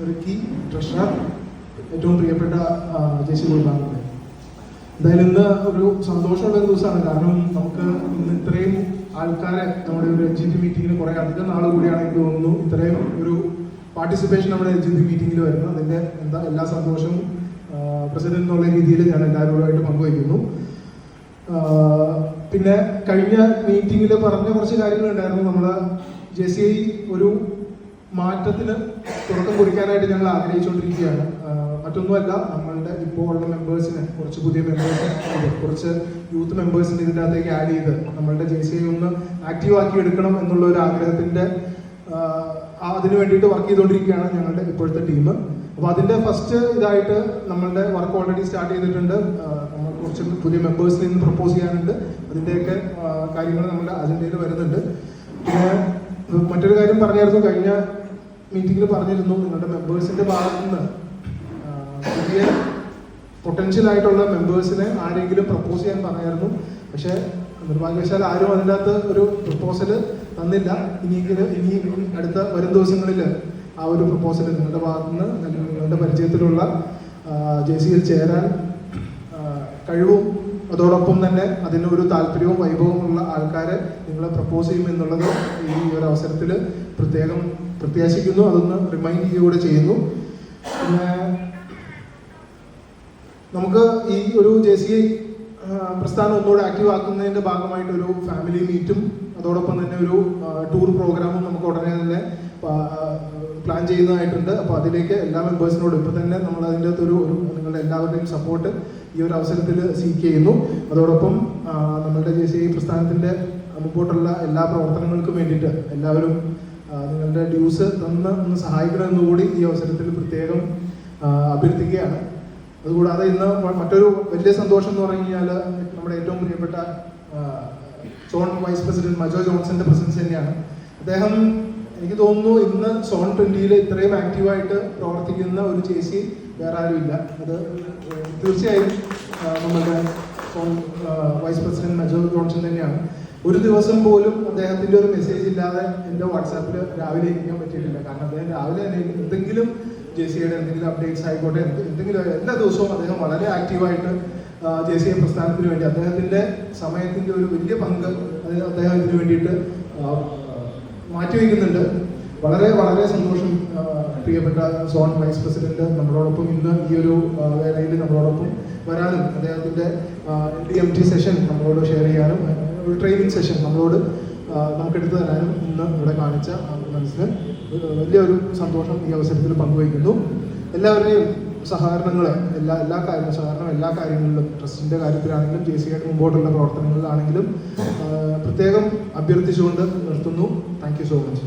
Ricky treasurer, ഏറ്റവും പ്രിയപ്പെട്ട ജെസി ഗോൾഡാണ്. എന്തായാലും ഇന്ന് ഒരു സന്തോഷമുള്ള ദിവസമാണ്. കാരണം നമുക്ക് ഇന്ന് ഇത്രയും ആൾക്കാരെ നമ്മുടെ ഒരു LGT മീറ്റിങ്ങിന് കുറെ അധികം നാൾ കൂടിയാണ് എനിക്ക് തോന്നുന്നു ഇത്രയും ഒരു പാർട്ടിസിപ്പേഷൻ നമ്മുടെ LGT മീറ്റിങ്ങിൽ വരുന്നത്. അതിൻ്റെ എല്ലാ സന്തോഷവും പ്രസിഡന്റ് എന്നുള്ള രീതിയിൽ ഞാൻ എല്ലാവരോടുമായിട്ട് പങ്കുവയ്ക്കുന്നു. പിന്നെ കഴിഞ്ഞ മീറ്റിങ്ങിൽ പറഞ്ഞ കുറച്ച് കാര്യങ്ങളുണ്ടായിരുന്നു. നമ്മൾ JCI ഒരു മാറ്റത്തിന് തുടക്കം കുറിക്കാനായിട്ട് ഞങ്ങൾ ആഗ്രഹിച്ചുകൊണ്ടിരിക്കുകയാണ്. മറ്റൊന്നുമല്ല, നമ്മളുടെ ഇപ്പോൾ ഉള്ള മെമ്പേഴ്സിന് കുറച്ച് പുതിയ മെമ്പേഴ്സിന് കുറച്ച് യൂത്ത് മെമ്പേഴ്സിന് ഇതിൻ്റെ അകത്തേക്ക് ആഡ് ചെയ്ത് നമ്മളുടെ JCI ഒന്ന് ആക്റ്റീവ് ആക്കി എടുക്കണം എന്നുള്ള ഒരു ആഗ്രഹത്തിൻ്റെ അതിന് വേണ്ടിയിട്ട് വർക്ക് ചെയ്തുകൊണ്ടിരിക്കുകയാണ് ഞങ്ങളുടെ ഇപ്പോഴത്തെ ടീം. അപ്പോൾ അതിൻ്റെ ഫസ്റ്റ് ഇതായിട്ട് നമ്മളുടെ വർക്ക് ഓൾറെഡി സ്റ്റാർട്ട് ചെയ്തിട്ടുണ്ട്. നമ്മൾ കുറച്ച് പുതിയ മെമ്പേഴ്സിൽ നിന്ന് പ്രപ്പോസ് ചെയ്യാനുണ്ട്. അതിൻ്റെയൊക്കെ കാര്യങ്ങൾ നമ്മുടെ അജണ്ടയിൽ വരുന്നുണ്ട്. പിന്നെ മറ്റൊരു കാര്യം പറഞ്ഞായിരുന്നു, കഴിഞ്ഞ മീറ്റിങ്ങിൽ പറഞ്ഞിരുന്നു, നിങ്ങളുടെ മെമ്പേഴ്സിൻ്റെ ഭാഗത്തു നിന്ന് പുതിയ പൊട്ടൻഷ്യൽ ആയിട്ടുള്ള മെമ്പേഴ്സിനെ ആരെങ്കിലും പ്രപ്പോസ് ചെയ്യാൻ പറഞ്ഞായിരുന്നു. പക്ഷേ നിർഭാഗ്യവശാൽ ആരും അതിൻ്റെ അകത്ത് ഒരു പ്രപ്പോസൽ തന്നില്ല. ഇനി അടുത്ത വരും ദിവസങ്ങളിൽ ആ ഒരു പ്രപ്പോസൽ നിങ്ങളുടെ ഭാഗത്തുനിന്ന് നിങ്ങളുടെ പരിചയത്തിലുള്ള JCI ചേരാൻ കഴിവും അതോടൊപ്പം തന്നെ അതിനൊരു താല്പര്യവും വൈഭവവും ഉള്ള ആൾക്കാരെ നിങ്ങളെ പ്രപ്പോസ് ചെയ്യും എന്നുള്ളത് ഈ ഒരു അവസരത്തിൽ പ്രത്യേകം പ്രത്യാശിക്കുന്നു. അതൊന്ന് റിമൈൻഡ് ചെയ്യുകയൂടെ ചെയ്യുന്നു. പിന്നെ നമുക്ക് ഈ ഒരു JCI പ്രസ്ഥാനം ഒന്നുകൂടെ ആക്റ്റീവ് ആക്കുന്നതിൻ്റെ ഭാഗമായിട്ട് ഒരു ഫാമിലി മീറ്റും അതോടൊപ്പം തന്നെ ഒരു ടൂർ പ്രോഗ്രാമും നമുക്ക് ഉടനെ തന്നെ പ്ലാൻ ചെയ്യുന്നതായിട്ടുണ്ട്. അപ്പോൾ അതിലേക്ക് എല്ലാ മെമ്പേഴ്സിനോടും ഇപ്പോൾ തന്നെ നമ്മൾ അതിൻ്റെ അകത്തൊരു നിങ്ങളുടെ എല്ലാവരുടെയും സപ്പോർട്ട് ഈ ഒരു അവസരത്തിൽ സീക്ക് ചെയ്യുന്നു. അതോടൊപ്പം നമ്മളുടെ JCI പ്രസ്ഥാനത്തിൻ്റെ മുമ്പോട്ടുള്ള എല്ലാ പ്രവർത്തനങ്ങൾക്കും വേണ്ടിയിട്ട് എല്ലാവരും നിങ്ങളുടെ ഡ്യൂസ് ഒന്ന് സഹായിക്കണമെന്നുകൂടി ഈ അവസരത്തിൽ പ്രത്യേകം അഭ്യർത്ഥിക്കുകയാണ്. അതുകൂടാതെ ഇന്ന് മറ്റൊരു വലിയ സന്തോഷം എന്ന് പറഞ്ഞു കഴിഞ്ഞാൽ നമ്മുടെ ഏറ്റവും പ്രിയപ്പെട്ട സോൺ വൈസ് പ്രസിഡന്റ് മജോ ജോൺസന്റെ പ്രസൻസ് തന്നെയാണ്. അദ്ദേഹം എനിക്ക് തോന്നുന്നു ഇന്ന് സോൺ 20-ൽ ഇത്രയും ആക്റ്റീവായിട്ട് പ്രവർത്തിക്കുന്ന ഒരു JCI വേറെ ആരുമില്ല. അത് തീർച്ചയായും നമ്മുടെ zone vice president Majo Johnson തന്നെയാണ്. ഒരു ദിവസം പോലും അദ്ദേഹത്തിൻ്റെ ഒരു മെസ്സേജ് ഇല്ലാതെ എൻ്റെ വാട്സാപ്പിൽ രാവിലെ ഇരിക്കാൻ പറ്റിയിട്ടില്ല. കാരണം അദ്ദേഹം രാവിലെ തന്നെ എന്തെങ്കിലും JCIയുടെ എന്തെങ്കിലും അപ്ഡേറ്റ്സ് ആയിക്കോട്ടെ, എന്തെങ്കിലും എല്ലാ ദിവസവും അദ്ദേഹം വളരെ ആക്റ്റീവായിട്ട് JCI പ്രസ്ഥാനത്തിന് വേണ്ടി അദ്ദേഹത്തിൻ്റെ സമയത്തിൻ്റെ ഒരു വലിയ പങ്ക് അദ്ദേഹം ഇതിനു വേണ്ടിയിട്ട് മാറ്റിവെക്കുന്നുണ്ട്. വളരെ വളരെ സന്തോഷം. പ്രിയപ്പെട്ട സോൺ വൈസ് പ്രസിഡന്റ് നമ്മളോടൊപ്പം ഇന്ന് ഈ ഒരു വേളയിൽ നമ്മളോടൊപ്പം വരാനും അദ്ദേഹത്തിൻ്റെ DMT സെഷൻ നമ്മളോട് ഷെയർ ചെയ്യാനും ഒരു ട്രെയിനിങ് സെഷൻ നമ്മളോട് നമുക്കെടുത്തു തരാനും ഇന്ന് ഇവിടെ കാണിച്ച മനസ്സിന് വലിയൊരു സന്തോഷം ഈ അവസരത്തിൽ പങ്കുവയ്ക്കുന്നു. എല്ലാവരുടെയും സഹകരണങ്ങൾ എല്ലാ കാര്യങ്ങളിലും ട്രസ്റ്റിൻ്റെ കാര്യത്തിലാണെങ്കിലും JCIയുടെ മുമ്പോട്ടുള്ള പ്രവർത്തനങ്ങളിലാണെങ്കിലും പ്രത്യേകം അഭ്യർത്ഥിച്ചുകൊണ്ട് നിർത്തുന്നു. Thank you so much.